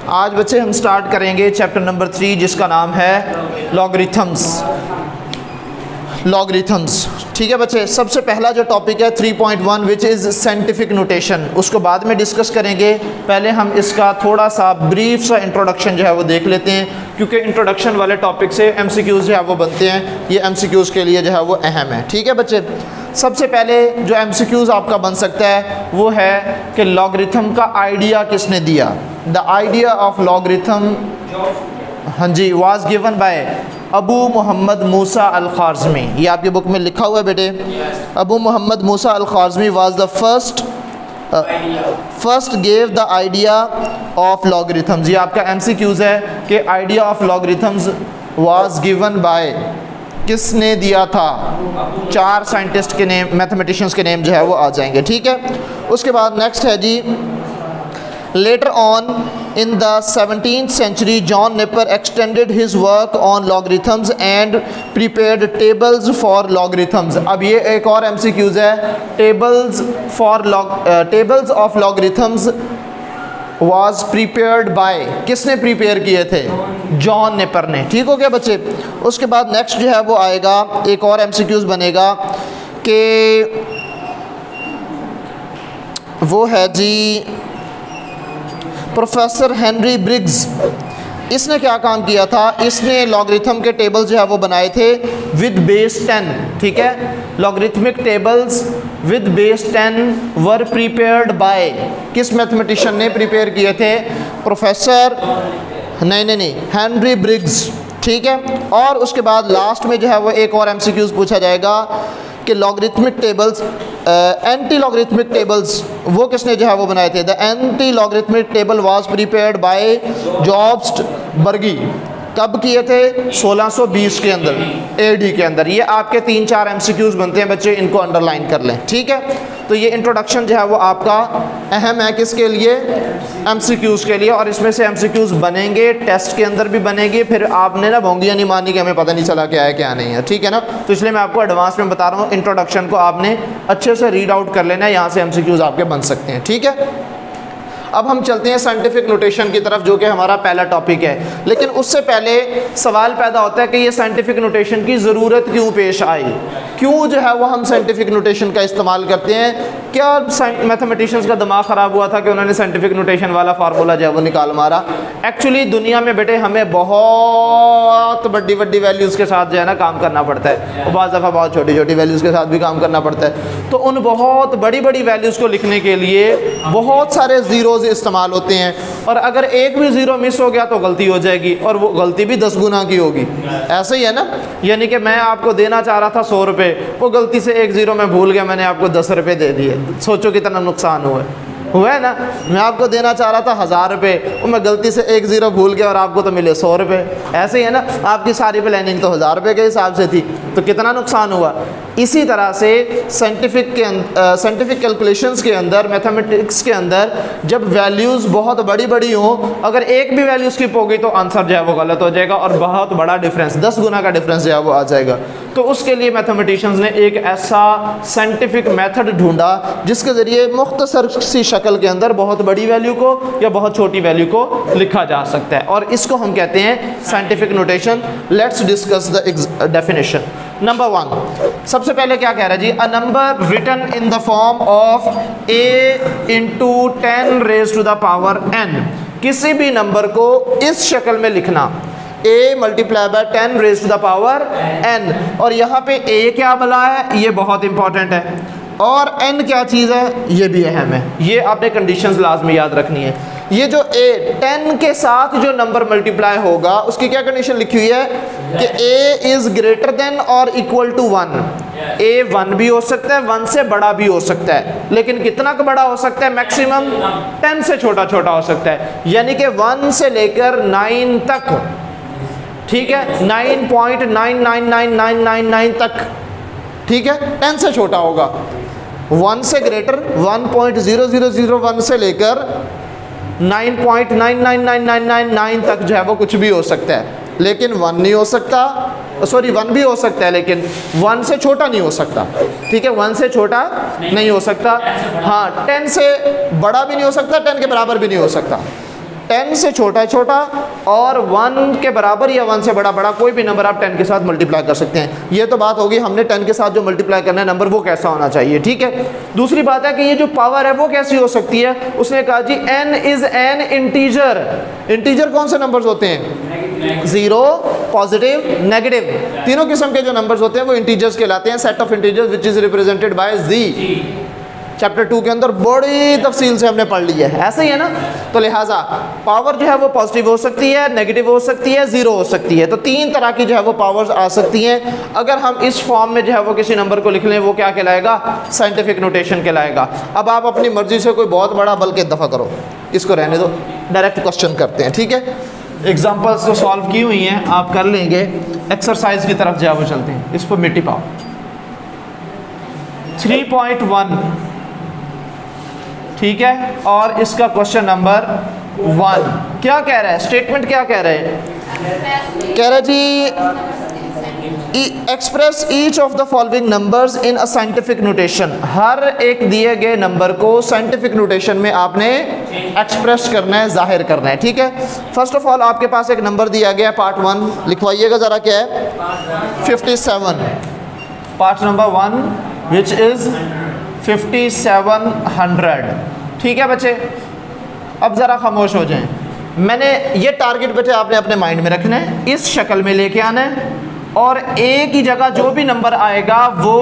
आज बच्चे हम स्टार्ट करेंगे चैप्टर नंबर 3 जिसका नाम है लॉगरिथम्स। ठीक है बच्चे, सबसे पहला जो टॉपिक है 3.1 विच इज़ साइंटिफिक नोटेशन, उसको बाद में डिस्कस करेंगे। पहले हम इसका थोड़ा सा ब्रीफ सा इंट्रोडक्शन जो है वो देख लेते हैं, क्योंकि इंट्रोडक्शन वाले टॉपिक से MCQs जो है वो बनते हैं। ये MCQs के लिए जो है वो अहम है। ठीक है बच्चे, सबसे पहले जो MCQs आपका बन सकता है वो है कि लॉगरिथम का आइडिया किसने दिया। द आइडिया ऑफ लॉगरिथम, हाँ जी, was given by Abu Muhammad Musa al Khwarizmi. ये आपकी बुक में लिखा हुआ है बेटे। Abu Muhammad Musa al Khwarizmi was the first gave the idea of logarithms. ये आपका MCQs है कि idea of logarithms was given by, किसने दिया था। 4 साइंटिस्ट के नेम, मैथमेटिशियंस के नेम जो है वो आ जाएंगे। ठीक है, उसके बाद नेक्स्ट है जी, later on in the 17th century John Napier extended his work on logarithms and prepared tables for logarithms। अब ये एक और MCQs है, tables of logarithms was prepared by, किसने प्रिपेयर किए थे, जॉन नेपर ने। ठीक हो गया बच्चे। उसके बाद नेक्स्ट जो है वो आएगा, एक और MCQs बनेगा कि वो है जी प्रोफेसर हेनरी ब्रिग्स। इसने क्या काम किया था, इसने लॉगरिथम के टेबल्स जो है वो बनाए थे विद बेस 10। ठीक है, logarithmic tables with base 10 were prepared by, किस मैथमेटिशियन ने प्रिपेयर किए थे, प्रोफेसर नहीं हेनरी ब्रिग्स। ठीक है, और उसके बाद लास्ट में जो है वो एक और MCQs पूछा जाएगा कि logarithmic tables, anti logarithmic tables वो किसने जो है वो बनाए थे। The anti logarithmic table was prepared by Jobst Burgi. कब किए थे, 1620 के अंदर, AD के अंदर। ये आपके 3-4 MCQs बनते हैं बच्चे, इनको अंडरलाइन कर लें। ठीक है, तो ये इंट्रोडक्शन जो है वो आपका अहम है, किसके लिए, MCQs के लिए। और इसमें से MCQs बनेंगे, टेस्ट के अंदर भी बनेंगे, फिर आपने ना भोंगियाँ नहीं मानी कि हमें पता नहीं चला क्या है क्या नहीं है। ठीक है ना, तो इसलिए मैं आपको एडवांस में बता रहा हूँ, इंट्रोडक्शन को आपने अच्छे से रीड आउट कर लेना है, यहाँ से MCQs आपके बन सकते हैं। ठीक है, अब हम चलते हैं साइंटिफिक नोटेशन की तरफ, जो कि हमारा पहला टॉपिक है। लेकिन उससे पहले सवाल पैदा होता है कि ये साइंटिफिक नोटेशन की ज़रूरत क्यों पेश आई, क्यों जो है वो हम साइंटिफिक नोटेशन का इस्तेमाल करते हैं। क्या मैथमेटिशियंस का दिमाग ख़राब हुआ था कि उन्होंने साइंटिफिक नोटेशन वाला फार्मूला जो है वो निकाल मारा। एक्चुअली दुनिया में बेटे हमें बहुत बड़ी वैल्यूज़ के साथ जो है ना काम करना पड़ता है, और बाज़ दफ़ा बहुत छोटी वैल्यूज़ के साथ भी काम करना पड़ता है। तो उन बहुत बड़ी वैल्यूज़ को लिखने के लिए बहुत सारे ज़ीरोज़ इस्तेमाल होते हैं, और अगर एक भी ज़ीरो मिस हो गया तो गलती हो जाएगी, और वो गलती भी 10 गुना की होगी। ऐसे ही है ना, यानी कि मैं आपको देना चाह रहा था 100 रुपये, वो गलती से एक ज़ीरो मैं भूल गया, मैंने आपको 10 रुपये दे दिए। सोचो कितना नुकसान हुआ है ना। मैं आपको देना चाह रहा था 1000 रुपये, वो मैं गलती से एक ज़ीरो भूल गया और आपको तो मिले 100 रुपये। ऐसे ही है ना, आपकी सारी प्लानिंग तो 1000 रुपये के हिसाब से थी, तो कितना नुकसान हुआ। इसी तरह से साइंटिफिक कैलकुलेशंस के अंदर, मैथमेटिक्स के अंदर, जब वैल्यूज़ बहुत बड़ी हों, अगर एक भी वैल्यू स्किप हो गई तो आंसर जो है वो गलत हो जाएगा, और बहुत बड़ा डिफरेंस, 10 गुना का डिफरेंस जो है वो आ जाएगा। तो उसके लिए मैथमेटिशियंस ने एक ऐसा साइंटिफिक मेथड ढूंढा जिसके ज़रिए मुख्तसर सी शक्ल के अंदर बहुत बड़ी वैल्यू को या बहुत छोटी वैल्यू को लिखा जा सकता है, और इसको हम कहते हैं scientific notation. Let's discuss the definition. Number 1, सबसे पहले क्या कह रहा है जी, a number written in the form of a into 10 raise to the power n। किसी भी नंबर को इस शक्ल में लिखना, a multiply by 10 raise to the power n, और यहाँ पे a क्या बला है, ये बहुत इंपॉर्टेंट है, और n क्या चीज़ है, ये भी अहम है। ये आपने कंडीशंस लाजमी याद रखनी है। ये जो a 10 के साथ जो नंबर मल्टीप्लाई होगा उसकी क्या कंडीशन लिखी हुई है कि a इज़ ग्रेटर देन और इक्वल टू 1। a 1 भी हो सकता है, 1 से बड़ा भी हो सकता है, लेकिन कितना का बड़ा हो सकता है, मैक्सिमम 10 से छोटा हो सकता है, यानी कि 1 से लेकर 9 तक। ठीक है, 9.999999 तक। ठीक है, 10 से छोटा होगा, 1 से ग्रेटर 1.0001 से लेकर 9.999999 तक जो है वो कुछ भी हो सकता है, लेकिन 1 नहीं हो सकता, सॉरी 1 भी हो सकता है लेकिन 1 से छोटा नहीं हो सकता। ठीक है, 1 से छोटा नहीं हो सकता। हाँ, 10 से बड़ा भी नहीं हो सकता, 10 के बराबर भी नहीं हो सकता। 10 से छोटा छोटा और 1 के बराबर या 1 से बड़ा बड़ा कोई भी नंबर आप 10 के साथ मल्टीप्लाई कर सकते हैं। ये तो बात होगी हमने 10 के साथ जो मल्टीप्लाई करना है नंबर वो कैसा होना चाहिए, ठीक है। दूसरी बात है कि ये जो पावर है वो कैसी हो सकती है। उसने कहा जी n is an integer. Integer कौन से नंबर्स होते हैं? 0, पॉजिटिव, नेगेटिव, तीनों किस्म के जो नंबर्स होते हैं वो इंटीजर्स कहलाते हैं। Set of integers which is represented by z। Chapter 2 के अंदर बड़ी तफसील से हमने पढ़ लिया है, ऐसा ही है ना। तो लिहाजा पावर जो है वो पॉजिटिव हो सकती है, नेगेटिव हो सकती है, ज़ीरो हो सकती है। तो 3 तरह की जो है वो पावर्स आ सकती हैं। अगर हम इस फॉर्म में जो है वो किसी नंबर को लिख लें वो क्या कहलाएगा? साइंटिफिक नोटेशन कहलाएगा। अब आप अपनी मर्जी से कोई बहुत बड़ा बल्कि दफ़ा करो, इसको रहने दो, डायरेक्ट क्वेश्चन करते हैं, ठीक है। एग्जाम्पल्स तो सॉल्व की हुई हैं, आप कर लेंगे। एक्सरसाइज की तरफ जो है वो चलते हैं। इस पर मिट्टी पाओ। 3.1, ठीक है। और इसका क्वेश्चन नंबर 1 क्या कह रहा है? स्टेटमेंट क्या कह रहे हैं? कह रहा है जी express each of the following numbers in a scientific notation. हर एक दिए गए नंबर को साइंटिफिक नोटेशन में आपने एक्सप्रेस करना है, जाहिर करना है, ठीक है। फर्स्ट ऑफ ऑल आपके पास एक नंबर दिया गया है, पार्ट 1 लिखवाइएगा ज़रा, क्या है? 57। पार्ट नंबर 1 विच इज़ 5700, ठीक है बच्चे। अब ज़रा खामोश हो जाएं। मैंने ये टारगेट बच्चे आपने अपने माइंड में रखना है, इस शक्ल में लेके आना है और एक ही जगह जो भी नंबर आएगा वो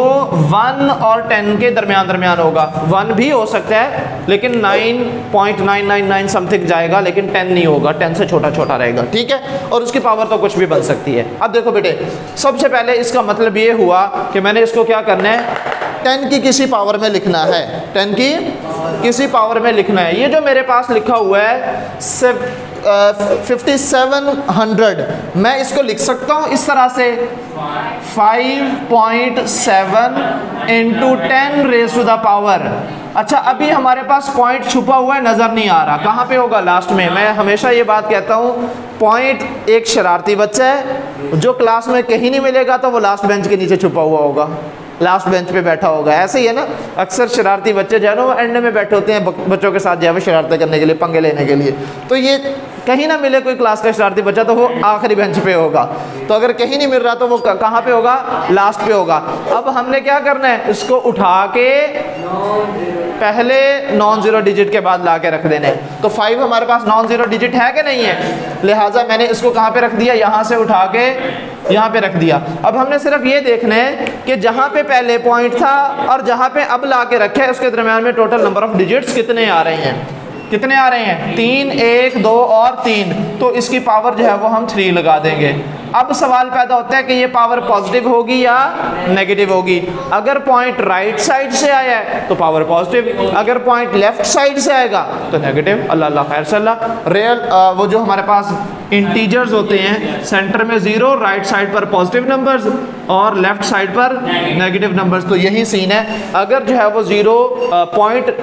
1 और 10 के दरमियान होगा। 1 भी हो सकता है लेकिन 9.999 समथिंग जाएगा, लेकिन 10 नहीं होगा, 10 से छोटा छोटा रहेगा, ठीक है। और उसकी पावर तो कुछ भी बन सकती है। अब देखो बेटे, सबसे पहले इसका मतलब ये हुआ कि मैंने इसको क्या करना है? 10 की किसी पावर में लिखना है, 10 की किसी पावर में लिखना है। ये जो मेरे पास लिखा हुआ है 5700, मैं इसको लिख सकता हूँ इस तरह से 5.7 into 10 raise to the power. अच्छा, अभी हमारे पास पॉइंट छुपा हुआ है, नज़र नहीं आ रहा, कहाँ पे होगा? लास्ट में। मैं हमेशा ये बात कहता हूँ, पॉइंट एक शरारती बच्चा है, जो क्लास में कहीं नहीं मिलेगा तो वो लास्ट बेंच के नीचे छुपा हुआ होगा, लास्ट बेंच पे बैठा होगा। ऐसे ही है ना, अक्सर शरारती बच्चे जो है ना वो एंड में बैठे होते हैं बच्चों के साथ जो है वो शरारतें करने के लिए, पंगे लेने के लिए। तो ये कहीं ना मिले कोई क्लास का शरारती बच्चा तो वो आखिरी बेंच पे होगा। तो अगर कहीं नहीं मिल रहा तो वो कहाँ पे होगा? लास्ट पे होगा। अब हमने क्या करना है? इसको उठा के पहले नॉन ज़ीरो डिजिट के बाद ला के रख देने। तो 5 हमारे पास नॉन ज़ीरो डिजिट है कि नहीं है? लिहाजा मैंने इसको कहाँ पे रख दिया? यहाँ से उठा के यहाँ पे रख दिया। अब हमने सिर्फ ये देखना है कि जहाँ पे पहले पॉइंट था और जहाँ पे अब ला के रखे है उसके दरमियान में टोटल नंबर ऑफ डिजिट्स कितने आ रहे हैं? कितने आ रहे हैं? 3, 1, 2 और 3। तो इसकी पावर जो है वो हम 3 लगा देंगे। अब सवाल पैदा होता है कि ये पावर पॉजिटिव होगी या नेगेटिव होगी। अगर पॉइंट राइट साइड से आया है तो पावर पॉजिटिव, अगर पॉइंट लेफ्ट साइड से आएगा तो नेगेटिव। अल्लाह अल्लाह खैर सल्लाह। रियल वो जो हमारे पास इंटीजर्स होते हैं, सेंटर में 0, राइट साइड पर पॉजिटिव नंबर्स और लेफ्ट साइड पर नेगेटिव नंबर्स। तो यही सीन है। अगर जो है वो 0 पॉइंट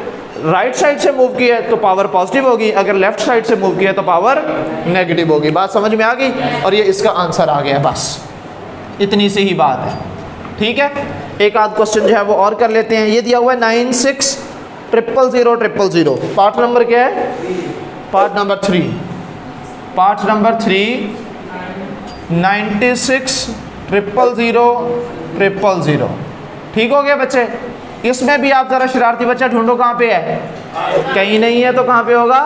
राइट साइड से मूव किया है तो पावर पॉजिटिव होगी, अगर लेफ्ट साइड से मूव किया है तो पावर नेगेटिव होगी। बात समझ में आ गई? और ये इसका आंसर आ गया, बस इतनी सी ही बात है, ठीक है। एक आध क्वेश्चन जो है वो और कर लेते हैं। ये दिया हुआ है 96000000। पार्ट नंबर क्या है? Part number 3। Part number 3 96000000। ठीक हो गया बच्चे? इसमें भी आप ज़रा शरारती बच्चा ढूंढो, कहाँ पे है? कहीं नहीं है तो कहाँ पे होगा?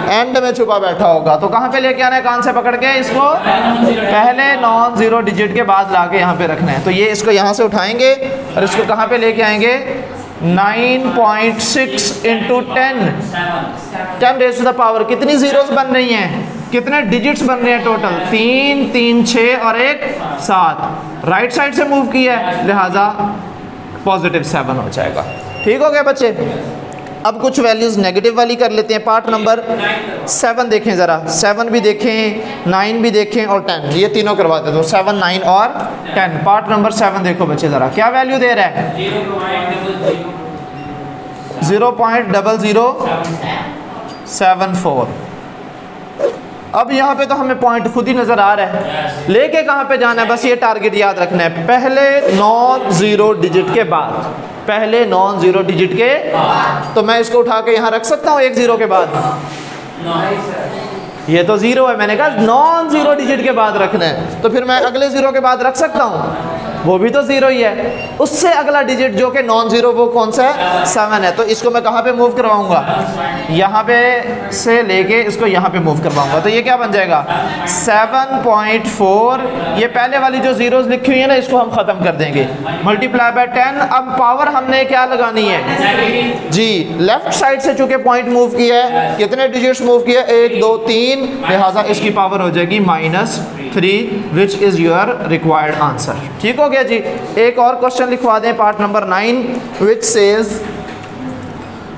एंड में छुपा बैठा होगा। तो कहाँ पे लेके आना है? कान से पकड़ के इसको पहले नॉन ज़ीरो डिजिट के बाद ला के यहाँ पे रखना है। तो ये इसको यहाँ से उठाएंगे और इसको कहाँ पे लेके आएंगे? 9.6 into 10 raise to the power. कितनी ज़ीरोज़ बन रही हैं? कितने डिजिट्स बन रहे हैं टोटल? 3, 3, 6 और 1 7। राइट साइड से मूव किया है, लिहाजा पॉजिटिव 7 हो जाएगा। ठीक हो गया बच्चे? अब कुछ वैल्यूज़ नेगेटिव वाली कर लेते हैं। पार्ट नंबर 7 देखें ज़रा, 7 भी देखें, 9 भी देखें और 10, ये तीनों करवाते तो 7, 9 और 10। पार्ट नंबर 7 देखो बच्चे ज़रा, क्या वैल्यू दे रहा है? 0.0074। अब यहाँ पे तो हमें पॉइंट खुद ही नज़र आ रहा है, लेके कहाँ पे जाना है? बस ये टारगेट याद रखना है, पहले नॉन ज़ीरो डिजिट के बाद, पहले नॉन ज़ीरो डिजिट के। तो मैं इसको उठा के यहाँ रख सकता हूँ 1 0 के बाद? ये तो ज़ीरो है, मैंने कहा नॉन ज़ीरो डिजिट के बाद रखना है, तो फिर मैं अगले ज़ीरो के बाद रख सकता हूँ, वो भी तो ज़ीरो ही है। उससे अगला डिजिट जो कि नॉन ज़ीरो वो कौन सा है, 7 है। तो इसको मैं कहाँ पे मूव करवाऊँगा, यहाँ पे से लेके इसको यहाँ पे मूव करवाऊँगा, तो ये क्या बन जाएगा 7.4। ये पहले वाली जो ज़ीरोज़ लिखी हुई है ना, इसको हम ख़त्म कर देंगे, मल्टीप्लाई बाय 10। अब पावर हमने क्या लगानी है जी, लेफ्ट साइड से चूँकि पॉइंट मूव किया है, कितने डिजिट्स मूव किया, 1 2 3, लिहाजा इसकी पावर हो जाएगी -3, which is your required answer. ठीक हो गया जी। एक और क्वेश्चन लिखवा दें, part number 9, which says,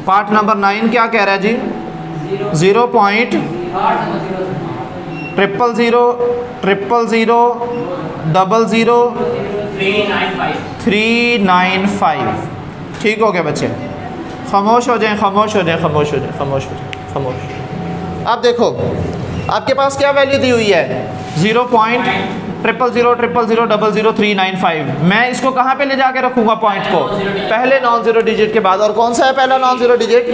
part number 9 क्या कह रहा है जी, 0.000000000 395। ठीक हो गया बच्चे, खामोश हो जाएं, खामोश हो जाएं, खामोश हो जाएं, खामोश हो जाएं, खामोश। अब देखो आपके पास क्या वैल्यू दी हुई है, 0.0000000000395। मैं इसको कहाँ पे ले जाके रखूँगा पॉइंट को, पहले नॉन ज़ीरो डिजिट के बाद, और कौन सा है पहला नॉन ज़ीरो डिजिट,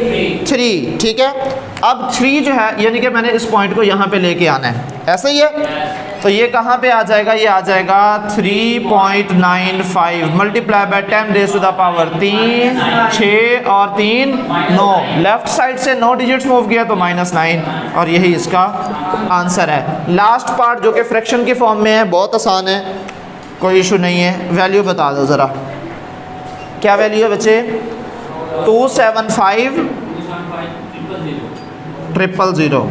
3। ठीक है, अब 3 जो है यानी कि मैंने इस पॉइंट को यहाँ पे लेके आना है, ऐसे ही है। तो ये कहाँ पे आ जाएगा, ये आ जाएगा 3.95 multiply by 10 raise to the power 3, 6 और 3 9। लेफ्ट साइड से 9 डिजिट्स मूव किया तो -9, और यही इसका आंसर है। लास्ट पार्ट जो कि फ्रैक्शन की फॉर्म में है, बहुत आसान है, कोई इशू नहीं है। वैल्यू बता दो ज़रा, क्या वैल्यू है बच्चे, 275,000,000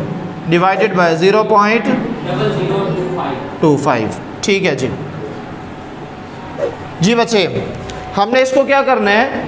डिवाइडेड बाय 0.0025। ठीक है जी। जी बच्चे, हमने इसको क्या करना है,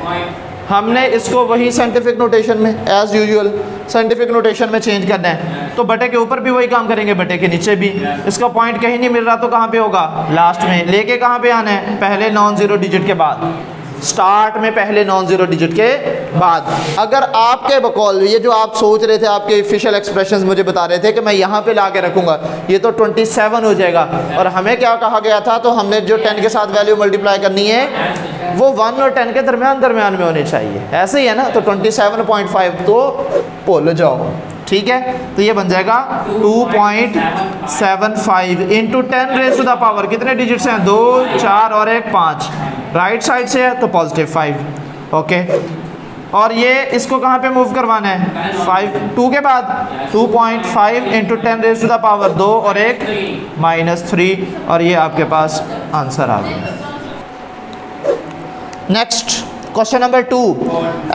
हमने इसको वही साइंटिफिक नोटेशन में एज़ यूजुअल साइंटिफिक नोटेशन में चेंज करना है। तो बटे के ऊपर भी वही काम करेंगे, बटे के नीचे भी। इसका पॉइंट कहीं नहीं मिल रहा तो कहाँ पे होगा, लास्ट में। लेके कहाँ पे आना है, पहले नॉन ज़ीरो डिजिट के बाद, स्टार्ट में पहले नॉन ज़ीरो डिजिट के बाद। अगर आपके बकौल ये जो आप सोच रहे थे, आपके ऑफिशियल एक्सप्रेशंस मुझे बता रहे थे कि मैं यहाँ पे ला के रखूँगा, ये तो 27 हो जाएगा। और हमें क्या कहा गया था, तो हमने जो 10 के साथ वैल्यू मल्टीप्लाई करनी है वो 1 और 10 के दरमियान में होनी चाहिए, ऐसे ही है ना। तो 27.5 तो भूल जाओ, ठीक है। तो ये बन जाएगा 2.75 into 10 raise to the power, कितने डिजिट्स हैं, 2 4 और 1 5, राइट साइड से है तो +5। ओके, और ये इसको कहाँ पे मूव करवाना है, 2 के बाद 2.5 into 10 raise to the power 2 और 1 -3, और ये आपके पास आंसर आ गया। Next question number 2,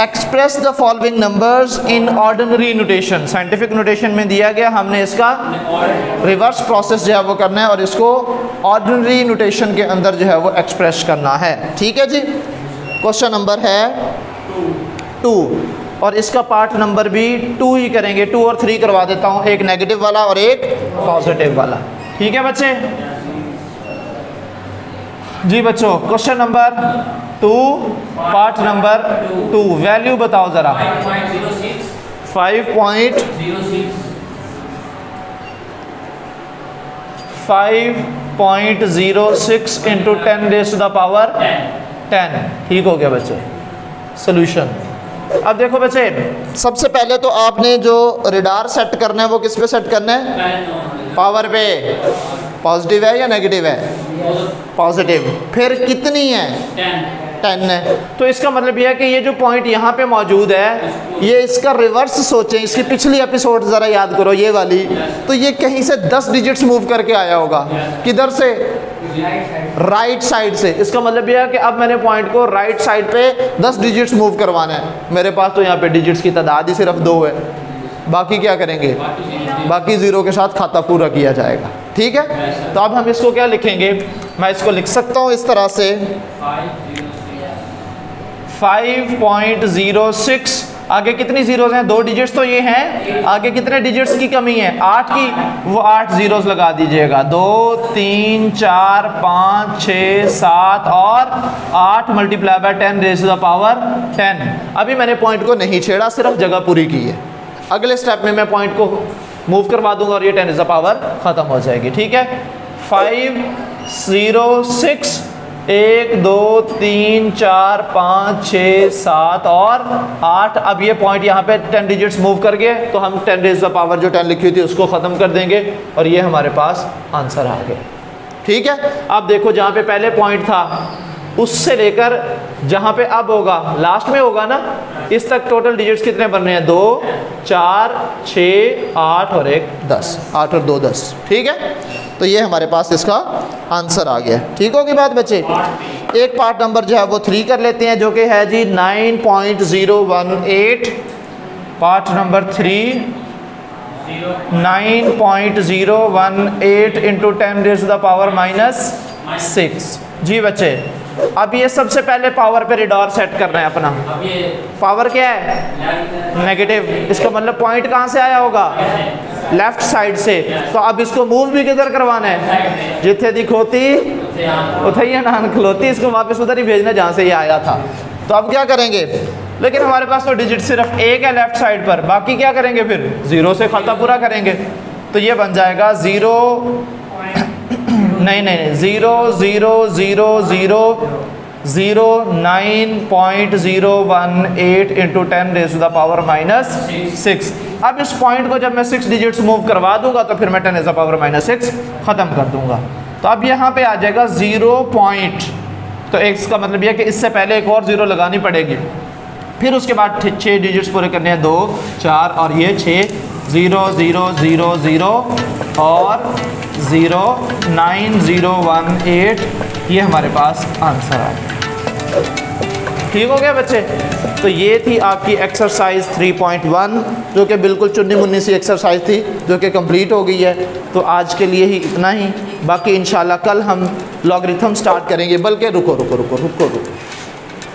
express the following numbers in ordinary notation. Scientific notation में दिया गया, हमने इसका रिवर्स प्रोसेस जो है वो करना है और इसको ऑर्डिनरी नोटेशन के अंदर जो है वो एक्सप्रेस करना है। ठीक है जी। क्वेश्चन नंबर है 2 और इसका पार्ट नंबर भी 2 ही करेंगे। 2 और 3 करवा देता हूँ, एक नेगेटिव वाला और एक पॉजिटिव वाला। ठीक है बच्चे जी। बच्चों question number 2 part number 2, value बताओ ज़रा। 5.06 into 10 raise to the power 10। ठीक हो गया बच्चे। सोल्यूशन, अब देखो बच्चे, सबसे पहले तो आपने जो रडार सेट करना है वो किस पे सेट करना है, पावर पे। पॉजिटिव है या नेगेटिव है, पॉजिटिव। फिर कितनी है, 10 है। तो इसका मतलब यह है कि ये जो पॉइंट यहाँ पे मौजूद है, ये इसका रिवर्स सोचें, इसकी पिछली एपिसोड ज़रा याद करो, ये वाली। तो ये कहीं से 10 डिजिट्स मूव करके आया होगा, किधर से, राइट साइड से। इसका मतलब यह है कि अब मैंने पॉइंट को राइट साइड पे 10 डिजिट्स मूव करवाना है। मेरे पास तो यहाँ पे डिजिट्स की तादाद ही सिर्फ 2 है, बाकी क्या करेंगे, बाकी 0 के साथ खाता पूरा किया जाएगा। ठीक है, तो अब हम इसको क्या लिखेंगे, मैं इसको लिख सकता हूँ इस तरह से 5.06। आगे कितनी जीरोज हैं, 2 डिजिट्स तो ये हैं, आगे कितने डिजिट्स की कमी है, 8 की, वो 8 जीरोज लगा दीजिएगा। 2 3 4 5 6 7 और 8 multiply by 10 raise to the power 10। अभी मैंने पॉइंट को नहीं छेड़ा, सिर्फ जगह पूरी की है। अगले स्टेप में मैं पॉइंट को मूव करवा दूंगा और ये 10 रेज़ टू द पावर ख़त्म हो जाएगी। ठीक है, 506 1 2 3 4 5 6 7 और 8। अब ये पॉइंट यहाँ पे 10 डिजिट्स मूव कर गए तो हम 10 रेज़ द पावर जो 10 लिखी हुई थी उसको ख़त्म कर देंगे और ये हमारे पास आंसर आ गया। ठीक है, अब देखो जहाँ पे पहले पॉइंट था उससे लेकर जहाँ पे अब होगा लास्ट में होगा ना, इस तक टोटल डिजिट्स कितने बनने हैं? 2 4 6 8 और 1 10। 8 और 2 10। ठीक है, तो ये हमारे पास इसका आंसर आ गया। ठीक होगी बात बच्चे। एक पार्ट नंबर जो है वो 3 कर लेते हैं जो कि है जी 9.018। Part number 3 9.018 into 10 raise to the power -6। जी बच्चे, अब ये सबसे पहले पावर पे रिडॉर सेट करना है अपना। अब ये पावर क्या है? नेगेटिव। इसका मतलब पॉइंट कहाँ से आया होगा? लेफ्ट साइड से। तो अब इसको मूव भी किधर करवाना है? जिथे दी खोती उथे ही नान खलोती। इसको वापस उधर ही भेजना जहाँ से ये आया था। तो अब क्या करेंगे? लेकिन हमारे पास तो डिजिट सिर्फ एक है लेफ्ट साइड पर, बाकी क्या करेंगे फिर? 0 से खाता पूरा करेंगे। तो ये बन जाएगा 0 नहीं 0 0 0 0 0 9.018 into 10 raise to the power -6। अब इस पॉइंट को जब मैं 6 डिजिट्स मूव करवा दूंगा तो फिर मैं 10 रेज़ टू द पावर -6 ख़त्म कर दूंगा। तो अब यहाँ पे आ जाएगा 0 पॉइंट। तो इसका मतलब यह कि इससे पहले एक और 0 लगानी पड़ेगी। फिर उसके बाद 6 डिजिट्स पूरे करने हैं, 2 4 और ये 6 0 0 0 0 और 0 9018। ये हमारे पास आंसर आ गया। ठीक हो गया बच्चे। तो ये थी आपकी एक्सरसाइज 3.1 जो कि बिल्कुल चुन्नी मुन्नी सी एक्सरसाइज थी जो कि कंप्लीट हो गई है। तो आज के लिए ही इतना ही, बाकी इंशाल्लाह कल हम लॉगरिथम स्टार्ट करेंगे। बल्कि रुको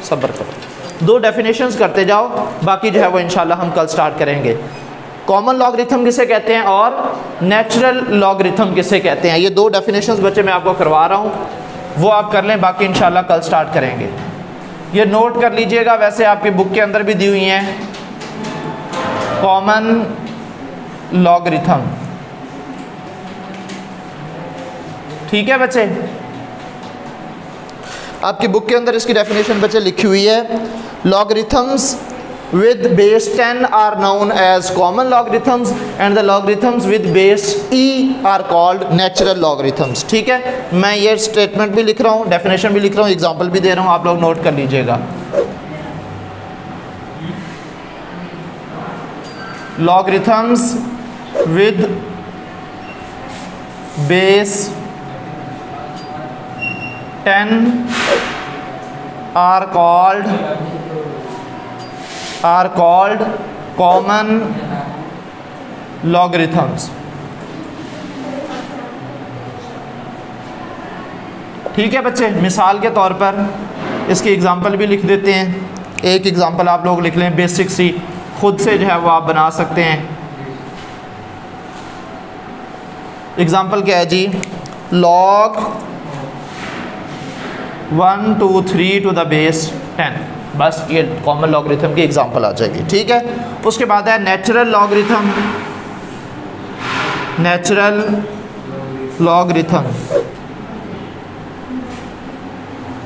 सब्र करो, 2 डेफिनेशंस करते जाओ, बाकी जो है वो इंशाल्लाह हम कल स्टार्ट करेंगे। कॉमन लॉगरिथम किसे कहते हैं और नेचुरल लॉगरिथम किसे कहते हैं, ये 2 डेफिनेशंस बच्चे मैं आपको करवा रहा हूँ, वो आप कर लें, बाकी इंशाल्लाह कल स्टार्ट करेंगे। ये नोट कर लीजिएगा, वैसे आपकी बुक के अंदर भी दी हुई हैं कॉमन लॉगरिथम। ठीक है बच्चे, आपकी बुक के अंदर इसकी डेफिनेशन बच्चे लिखी हुई है। Logarithms with base 10 are known as common logarithms and the logarithms with base e are called natural logarithms। ठीक है, मैं ये स्टेटमेंट भी लिख रहा हूँ, डेफिनेशन भी लिख रहा हूँ, एग्जांपल भी दे रहा हूँ, आप लोग नोट कर लीजिएगा। logarithms with base 10 are called common logarithms। ठीक है बच्चे, मिसाल के तौर पर इसकी एग्जांपल भी लिख देते हैं। एक एग्जांपल आप लोग लिख लें, बेसिक सी, खुद से जो है वो आप बना सकते हैं। एग्जांपल क्या है जी? log 1 2 3 to the base 10। बस ये कॉमन लॉगरिथम की एग्जांपल आ जाएगी। ठीक है, उसके बाद है natural logarithm. Natural logarithm,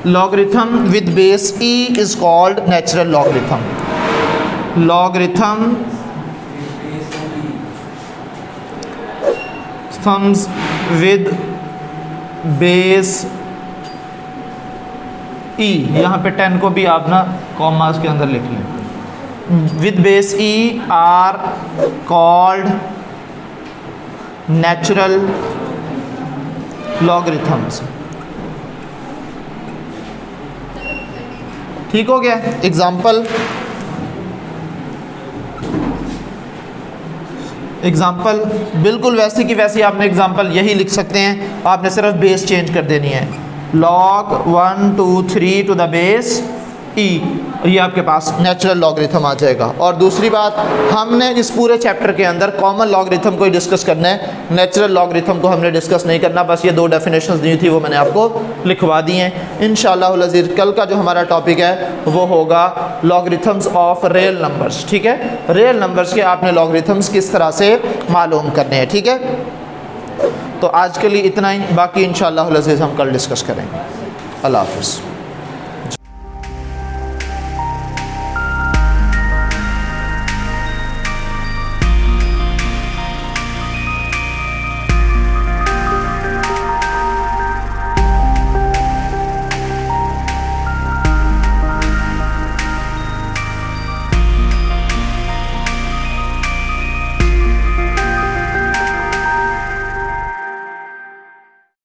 logarithm with base e is called natural logarithm. Logarithms with base e, यहाँ पे 10 को भी आप ना कॉमास के अंदर लिख लें। With base e are called natural logarithms. ठीक हो गया। एग्जाम्पल बिल्कुल वैसी की वैसी आपने एग्जाम्पल यही लिख सकते हैं, आपने सिर्फ बेस चेंज कर देनी है। log 1 2 3 to the base e, ये आपके पास नेचुरल लॉगरिथम आ जाएगा। और दूसरी बात, हमने इस पूरे चैप्टर के अंदर कॉमन लॉगरिथम को ही डिस्कस करना है, नेचुरल लॉगरिथम को हमने डिस्कस नहीं करना। बस ये 2 डेफिनेशंस दी थी वो मैंने आपको लिखवा दी हैं। इंशाअल्लाह अज़ीज़ कल का जो हमारा टॉपिक है वो होगा लॉगरिथम्स ऑफ रियल नंबर्स। ठीक है, रियल नंबर्स के आपने लॉगरिथम्स किस तरह से मालूम करने हैं। ठीक है, तो आज के लिए इतना ही, बाकी इंशाअल्लाह अज़ीज़ हम कल डिस्कस करेंगे। अल्लाह हाफ़िज़।